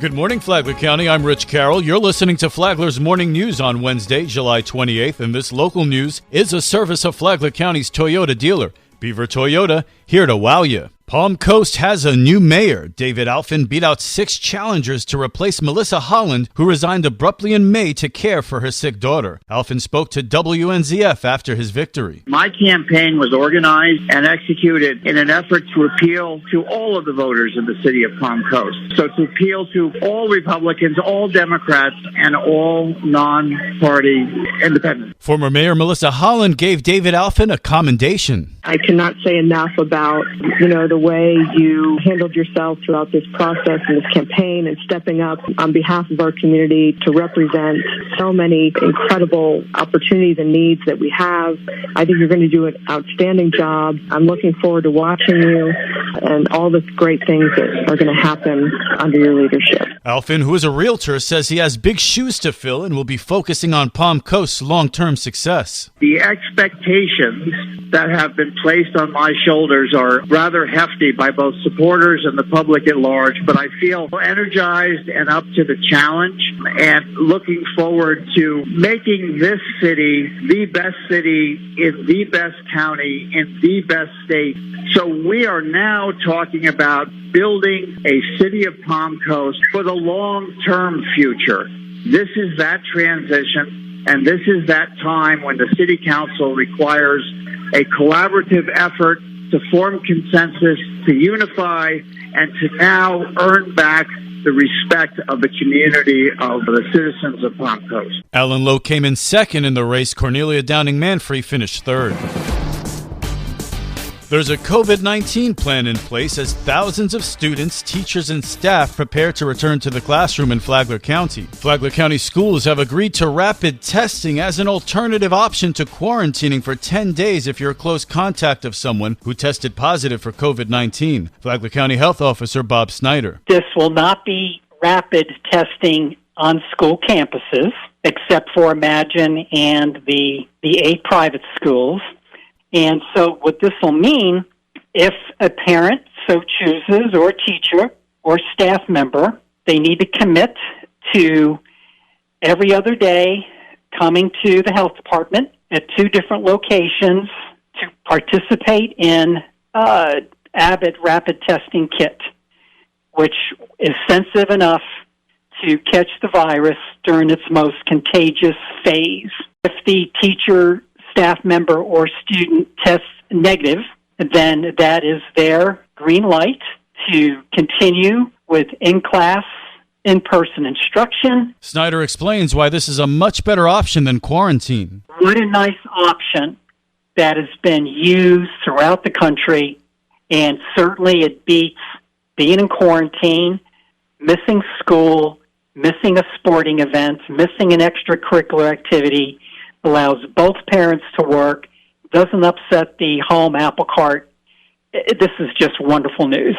Good morning, Flagler County. I'm Rich Carroll. You're listening to Flagler's Morning News on Wednesday, July 28th, and this local news is a service of Flagler County's Toyota dealer, Beaver Toyota, here to wow you. Palm Coast has a new mayor. David Alfin beat out 6 challengers to replace Melissa Holland, who resigned abruptly in May to care for her sick daughter. Alfin spoke to WNZF after his victory. My campaign was organized and executed in an effort to appeal to all of the voters in the city of Palm Coast. So to appeal to all Republicans, all Democrats, and all non-party independents. Former Mayor Melissa Holland gave David Alfin a commendation. I cannot say enough about, the way you handled yourself throughout this process and this campaign and stepping up on behalf of our community to represent so many incredible opportunities and needs that we have. I think you're going to do an outstanding job. I'm looking forward to watching you and all the great things that are going to happen under your leadership. Alfin, who is a realtor, says he has big shoes to fill and will be focusing on Palm Coast's long-term success. The expectations that have been placed on my shoulders are rather hefty by both supporters and the public at large, but I feel energized and up to the challenge and looking forward to making this city the best city in the best county in the best state. So we are now talking about building a city of Palm Coast for the long-term future. This is that transition, and this is that time when the city council requires a collaborative effort to form consensus, to unify, and to now earn back the respect of the community of the citizens of Palm Coast. Alan Lowe came in second in the race. Cornelia Downing-Manfrey finished third. There's a COVID-19 plan in place as thousands of students, teachers, and staff prepare to return to the classroom in Flagler County. Flagler County schools have agreed to rapid testing as an alternative option to quarantining for 10 days if you're a close contact of someone who tested positive for COVID-19. Flagler County Health Officer Bob Snyder. This will not be rapid testing on school campuses, except for Imagine and the 8 private schools. And so what this will mean, if a parent so chooses, or a teacher or staff member, they need to commit to every other day coming to the health department at 2 different locations to participate in Abbott rapid testing kit, which is sensitive enough to catch the virus during its most contagious phase. If the teacher, staff member, or student tests negative, then that is their green light to continue with in-class, in-person instruction. Snyder explains why this is a much better option than quarantine. What a nice option that has been used throughout the country, and certainly it beats being in quarantine, missing school, missing a sporting event, missing an extracurricular activity. Allows both parents to work, doesn't upset the home apple cart. This is just wonderful news.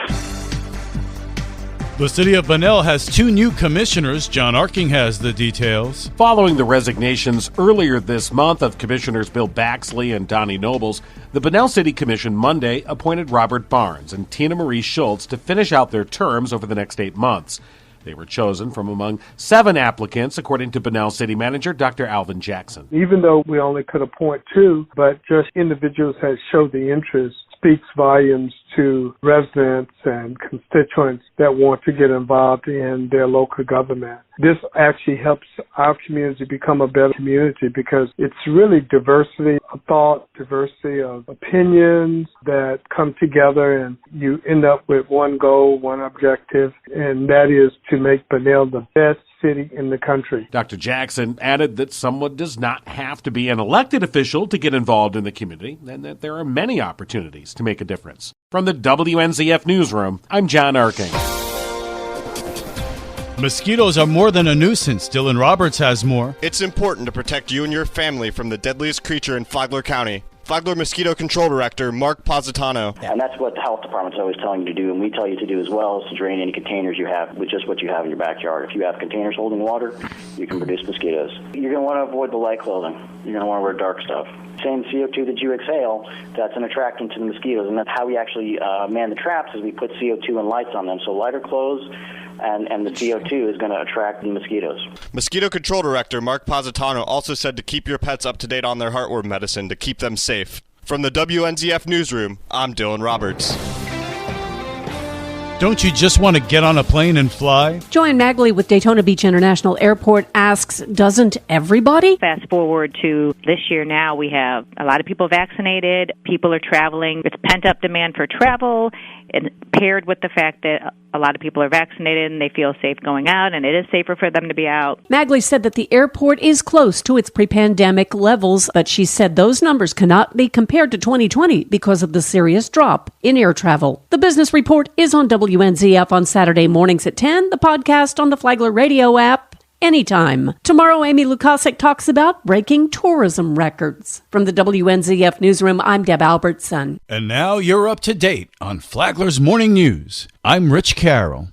The city of Bunnell has 2 new commissioners. John Arking has the details. Following the resignations earlier this month of Commissioners Bill Baxley and Donnie Nobles, the Bunnell City Commission Monday appointed Robert Barnes and Tina Marie Schultz to finish out their terms over the next 8 months. They were chosen from among 7 applicants, according to Bunnell City Manager Dr. Alvin Jackson. Even though we only could appoint 2, but just individuals that showed the interest speaks volumes to residents and constituents that want to get involved in their local government. This actually helps our community become a better community because it's really diversity of thought, diversity of opinions that come together, and you end up with one goal, one objective, and that is to make Bunnell the best city in the country. Dr. Jackson added that someone does not have to be an elected official to get involved in the community, and that there are many opportunities to make a difference. From the WNZF Newsroom, I'm John Arking. Mosquitoes are more than a nuisance. Dylan Roberts has more. It's important to protect you and your family from the deadliest creature in Flagler County. Flagler Mosquito Control Director Mark Positano. And that's what the health department's always telling you to do, and we tell you to do as well, is to drain any containers you have with just what you have in your backyard. If you have containers holding water, you can produce mosquitoes. You're going to want to avoid the light clothing. You're going to want to wear dark stuff. same CO2 that you exhale, that's an attractant to the mosquitoes. And that's how we actually man the traps, is we put CO2 and lights on them. So lighter clothes and the CO2 is going to attract the mosquitoes. Mosquito Control Director Mark Positano also said to keep your pets up to date on their heartworm medicine to keep them safe. From the WNZF Newsroom, I'm Dylan Roberts. Don't you just want to get on a plane and fly? Joanne Magley with Daytona Beach International Airport asks, doesn't everybody? Fast forward to this year now, we have a lot of people vaccinated. People are traveling. It's pent-up demand for travel, and paired with the fact that a lot of people are vaccinated and they feel safe going out, and it is safer for them to be out. Magley said that the airport is close to its pre-pandemic levels, but she said those numbers cannot be compared to 2020 because of the serious drop in air travel. The Business Report is on WNZF on Saturday mornings at 10, the podcast on the Flagler radio app anytime. Tomorrow, Amy Lukasik talks about breaking tourism records. From the WNZF Newsroom, I'm Deb Albertson. And now you're up to date on Flagler's Morning News. I'm Rich Carroll.